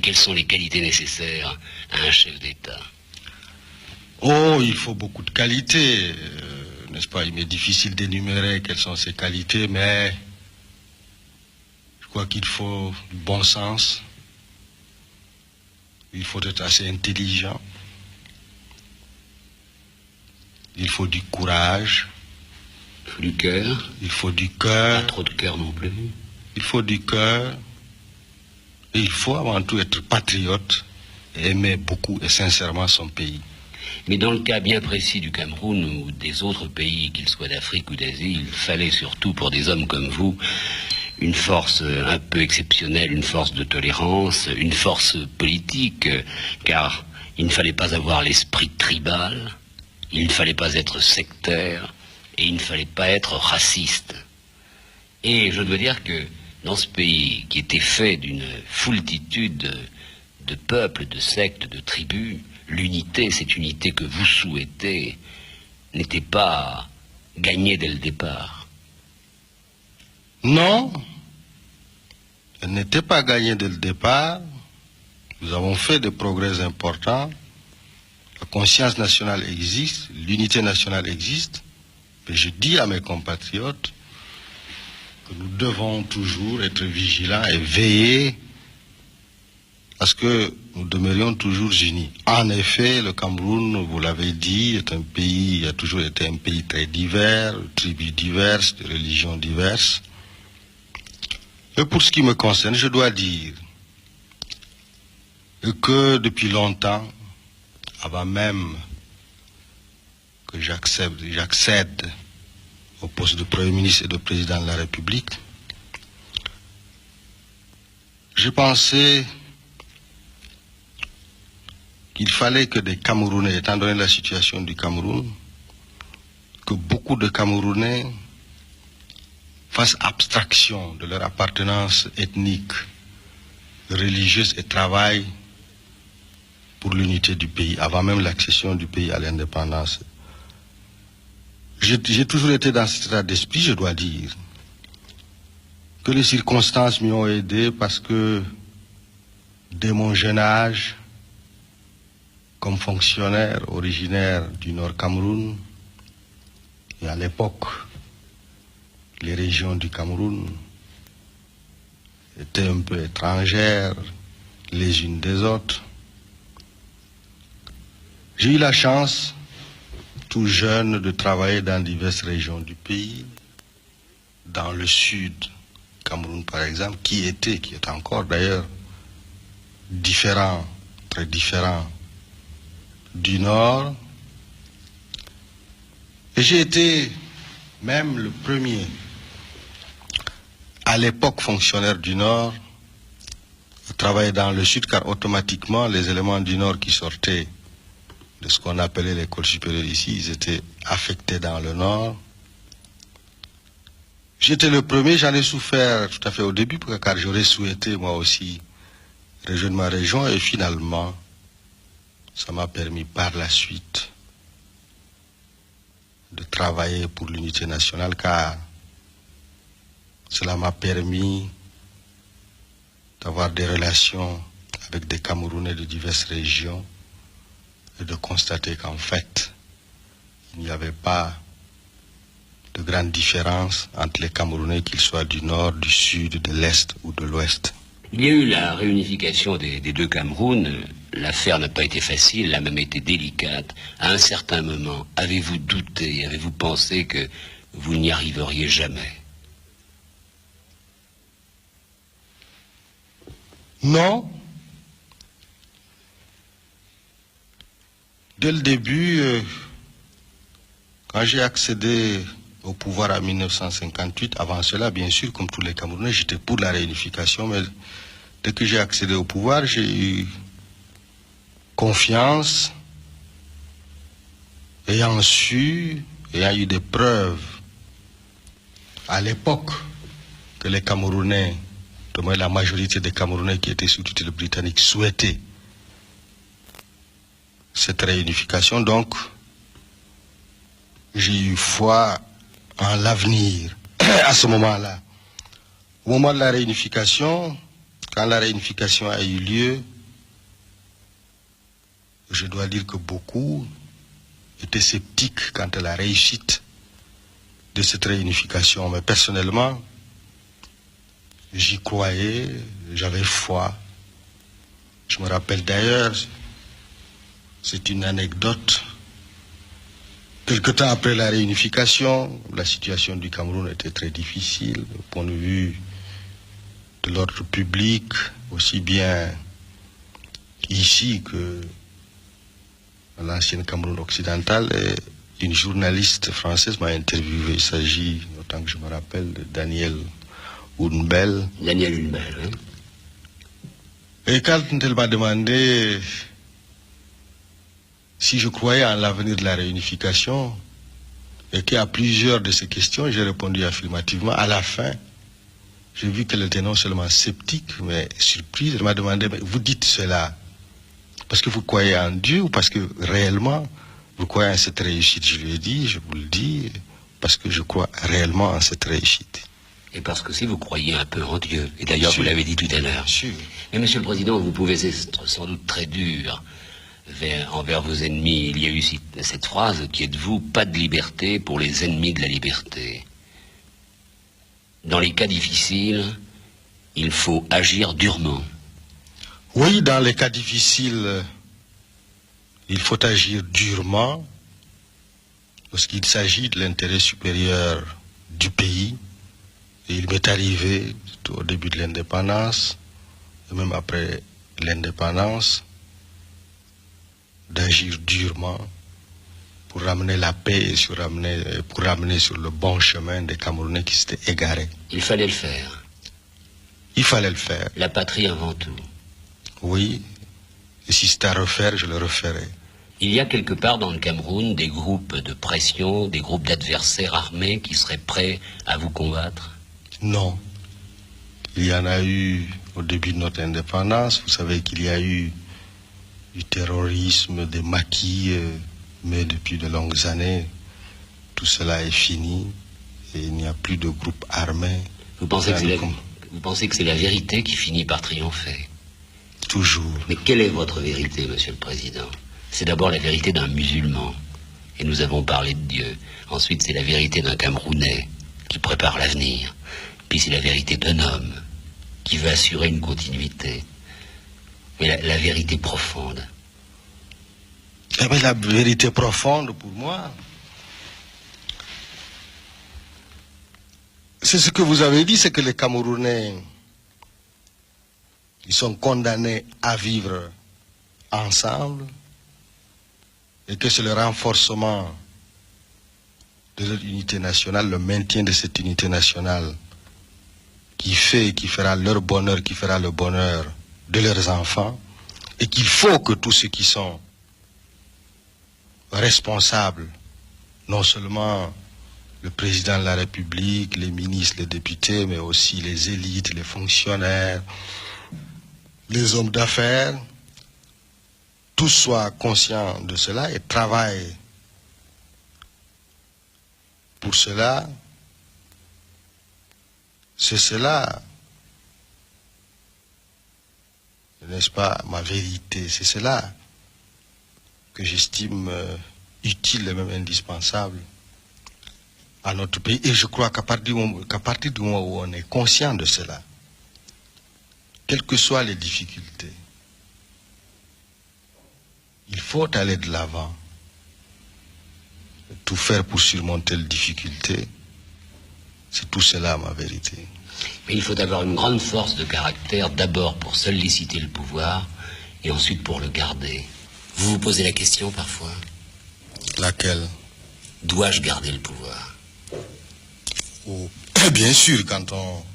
Quelles sont les qualités nécessaires à un chef d'État? Oh, il faut beaucoup de qualités, n'est-ce pas? Il m'est difficile d'énumérer quelles sont ces qualités, mais je crois qu'il faut du bon sens, il faut être assez intelligent, il faut du courage, Il faut du cœur. il faut du cœur. Pas trop de cœur non plus. Il faut du cœur. Et il faut avant tout être patriote et aimer beaucoup et sincèrement son pays. Mais dans le cas bien précis du Cameroun ou des autres pays, qu'ils soient d'Afrique ou d'Asie, il fallait surtout pour des hommes comme vous une force un peu exceptionnelle, une force de tolérance, une force politique, car il ne fallait pas avoir l'esprit tribal, il ne fallait pas être sectaire et il ne fallait pas être raciste. Et je dois dire que dans ce pays qui était fait d'une foultitude de peuples, de sectes, de tribus, l'unité, cette unité que vous souhaitez, n'était pas gagnée dès le départ. Non, elle n'était pas gagnée dès le départ. Nous avons fait des progrès importants. La conscience nationale existe, l'unité nationale existe. Mais je dis à mes compatriotes que nous devons toujours être vigilants et veiller à ce que nous demeurions toujours unis. En effet, le Cameroun, vous l'avez dit, est un pays, a toujours été un pays très divers, de tribus diverses, de religions diverses. Et pour ce qui me concerne, je dois dire que depuis longtemps, avant même que j'accède au poste de Premier ministre et de Président de la République, je pensais qu'il fallait que des Camerounais, étant donné la situation du Cameroun, que beaucoup de Camerounais fassent abstraction de leur appartenance ethnique, religieuse et travaillent pour l'unité du pays, avant même l'accession du pays à l'indépendance. J'ai toujours été dans cet état d'esprit, je dois dire, que les circonstances m'y ont aidé parce que, dès mon jeune âge, comme fonctionnaire originaire du Nord Cameroun, et à l'époque, les régions du Cameroun étaient un peu étrangères les unes des autres. J'ai eu la chance, tout jeune, de travailler dans diverses régions du pays, dans le sud, Cameroun par exemple, qui est encore d'ailleurs différent, très différent du nord. Et j'ai été même le premier, à l'époque fonctionnaire du nord, à travailler dans le sud, car automatiquement les éléments du nord qui sortaient de ce qu'on appelait l'école supérieure ici, ils étaient affectés dans le nord. J'étais le premier, j'en ai souffert tout à fait au début, car j'aurais souhaité moi aussi rejoindre ma région, et finalement, ça m'a permis par la suite de travailler pour l'unité nationale, car cela m'a permis d'avoir des relations avec des Camerounais de diverses régions et de constater qu'en fait, il n'y avait pas de grande différence entre les Camerounais, qu'ils soient du nord, du sud, de l'est ou de l'ouest. Il y a eu la réunification des deux Camerouns. L'affaire n'a pas été facile, elle a même été délicate. À un certain moment, avez-vous douté, avez-vous pensé que vous n'y arriveriez jamais? Non. Dès le début, quand j'ai accédé au pouvoir en 1958, avant cela, bien sûr, comme tous les Camerounais, j'étais pour la réunification, mais dès que j'ai accédé au pouvoir, j'ai eu confiance, ayant eu des preuves à l'époque que les Camerounais, du moins la majorité des Camerounais qui étaient sous tutelle britannique, souhaitaient cette réunification. Donc, j'ai eu foi en l'avenir à ce moment-là. Au moment de la réunification, quand la réunification a eu lieu, je dois dire que beaucoup étaient sceptiques quant à la réussite de cette réunification. Mais personnellement, j'y croyais, j'avais foi. Je me rappelle d'ailleurs, c'est une anecdote, quelque temps après la réunification, la situation du Cameroun était très difficile, au point de vue de l'ordre public, aussi bien ici que dans l'ancienne Cameroun occidental. Et une journaliste française m'a interviewé. Il s'agit, autant que je me rappelle, de Daniel Hounbel. Daniel Hounbel, oui. Et quand elle m'a demandé si je croyais en l'avenir de la réunification, et qu'à plusieurs de ces questions, j'ai répondu affirmativement. À la fin, j'ai vu qu'elle était non seulement sceptique, mais surprise. Elle m'a demandé, mais vous dites cela parce que vous croyez en Dieu ou parce que réellement vous croyez en cette réussite? Je lui ai dit, je vous le dis, parce que je crois réellement en cette réussite. Et parce que si vous croyez un peu en Dieu, et d'ailleurs vous l'avez dit tout à l'heure. Mais Monsieur le Président, vous pouvez être sans doute très dur envers vos ennemis. Il y a eu cette phrase qui est de vous, pas de liberté pour les ennemis de la liberté. Dans les cas difficiles, il faut agir durement. Oui, dans les cas difficiles, il faut agir durement parce qu'il s'agit de l'intérêt supérieur du pays. Et il m'est arrivé, au début de l'indépendance, et même après l'indépendance, d'agir durement pour ramener la paix et pour ramener sur le bon chemin des Camerounais qui s'étaient égarés. Il fallait le faire. Il fallait le faire. La patrie avant tout. Oui, et si c'était à refaire, je le referais. Il y a quelque part dans le Cameroun des groupes de pression, des groupes d'adversaires armés qui seraient prêts à vous combattre? Non. Il y en a eu au début de notre indépendance. Vous savez qu'il y a eu du terrorisme, des maquis, mais depuis de longues années, tout cela est fini et il n'y a plus de groupes armés. Vous pensez que c'est la vérité qui finit par triompher? Toujours. Mais quelle est votre vérité, Monsieur le Président? C'est d'abord la vérité d'un musulman, et nous avons parlé de Dieu. Ensuite, c'est la vérité d'un Camerounais qui prépare l'avenir. Puis c'est la vérité d'un homme qui veut assurer une continuité. Mais la vérité profonde. Eh bien, la vérité profonde, pour moi, c'est ce que vous avez dit, c'est que les Camerounais, ils sont condamnés à vivre ensemble et que c'est le renforcement de leur unité nationale, le maintien de cette unité nationale qui fera leur bonheur, qui fera le bonheur de leurs enfants, et qu'il faut que tous ceux qui sont responsables, non seulement le président de la République, les ministres, les députés, mais aussi les élites, les fonctionnaires, les hommes d'affaires, tous soient conscients de cela et travaillent pour cela. C'est cela, n'est-ce pas, ma vérité. C'est cela que j'estime utile et même indispensable à notre pays. Et je crois qu'à partir du moment où on est conscient de cela, quelles que soient les difficultés, il faut aller de l'avant, tout faire pour surmonter les difficultés. C'est tout cela, ma vérité. Mais il faut avoir une grande force de caractère, d'abord pour solliciter le pouvoir, et ensuite pour le garder. Vous vous posez la question parfois? Laquelle? Dois-je garder le pouvoir? Oh, bien sûr, quand on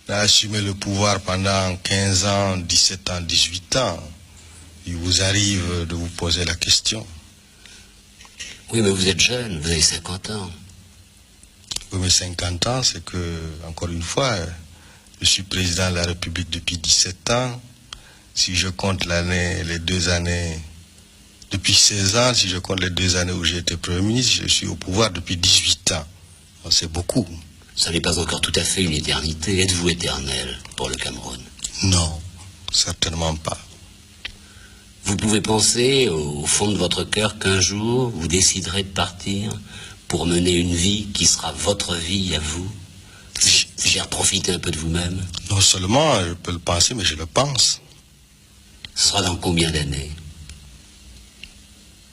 a assumé le pouvoir pendant 15 ans, 17 ans, 18 ans, il vous arrive de vous poser la question. Oui, mais vous êtes jeune, vous avez 50 ans. Oui, mais 50 ans, c'est que, encore une fois, je suis président de la République depuis 17 ans. Si je compte les 2 années, depuis 16 ans, si je compte les 2 années où j'ai été Premier ministre, je suis au pouvoir depuis 18 ans. C'est beaucoup. Ça n'est pas encore tout à fait une éternité. Êtes-vous éternel pour le Cameroun? Non, certainement pas. Vous pouvez penser au fond de votre cœur qu'un jour vous déciderez de partir pour mener une vie qui sera votre vie à vous, faire profiter un peu de vous-même. Non seulement je peux le penser, mais je le pense. Ce sera dans combien d'années?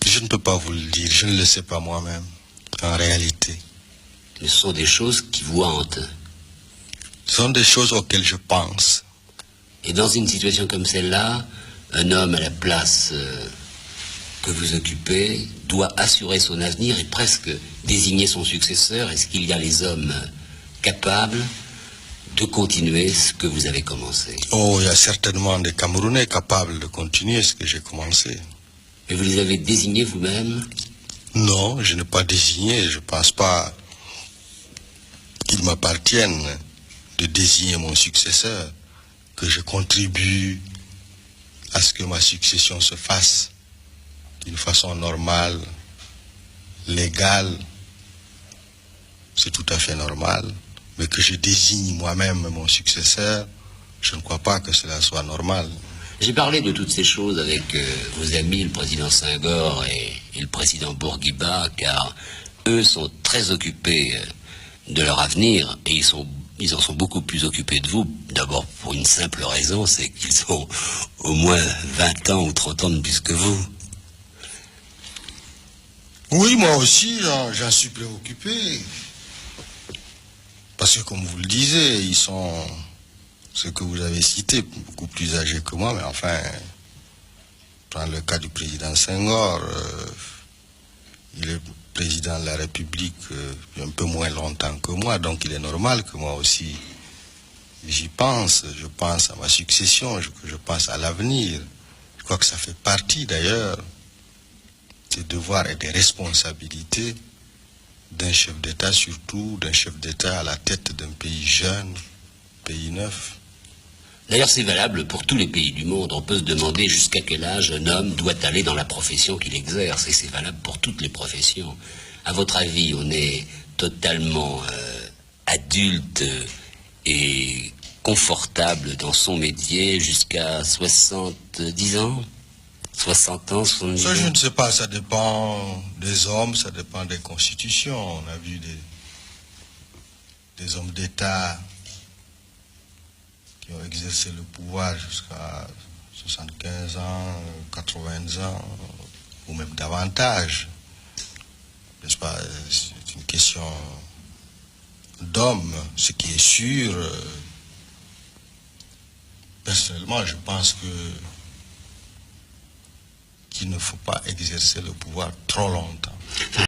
Je ne peux pas vous le dire, je ne le sais pas moi-même, en réalité. Ce sont des choses qui vous hantent. Ce sont des choses auxquelles je pense. Et dans une situation comme celle-là, un homme à la place que vous occupez doit assurer son avenir et presque désigner son successeur. Est-ce qu'il y a les hommes capables de continuer ce que vous avez commencé? Oh, il y a certainement des Camerounais capables de continuer ce que j'ai commencé. Et vous les avez désignés vous-même? Non, je n'ai pas désigné. Je ne pense pas qu'il m'appartienne de désigner mon successeur, que je contribue à ce que ma succession se fasse d'une façon normale, légale. C'est tout à fait normal. Mais que je désigne moi-même mon successeur, je ne crois pas que cela soit normal. J'ai parlé de toutes ces choses avec vos amis, le président Senghor et le président Bourguiba, car eux sont très occupés de leur avenir et ils en sont beaucoup plus occupés de vous. D'abord pour une simple raison, c'est qu'ils ont au moins 20 ans ou 30 ans de plus que vous. Oui, moi aussi, j'en suis préoccupé. Parce que comme vous le disiez, ils sont, ceux que vous avez cités, beaucoup plus âgés que moi, mais enfin, dans le cas du président Senghor, il est président de la République un peu moins longtemps que moi, donc il est normal que moi aussi j'y pense. Je pense à ma succession, je pense à l'avenir. Je crois que ça fait partie d'ailleurs des devoirs et des responsabilités d'un chef d'État, surtout d'un chef d'État à la tête d'un pays jeune, pays neuf. D'ailleurs, c'est valable pour tous les pays du monde. On peut se demander jusqu'à quel âge un homme doit aller dans la profession qu'il exerce. Et c'est valable pour toutes les professions. À votre avis, on est totalement adulte et confortable dans son métier jusqu'à 70 ans? 60 ans, 70 ans? Ça, je ne sais pas. Ça dépend des hommes, ça dépend des constitutions. On a vu des hommes d'État qui ont exercé le pouvoir jusqu'à 75 ans, 80 ans, ou même davantage. N'est-ce pas? C'est une question d'homme. Ce qui est sûr, personnellement, je pense qu'il ne faut pas exercer le pouvoir trop longtemps.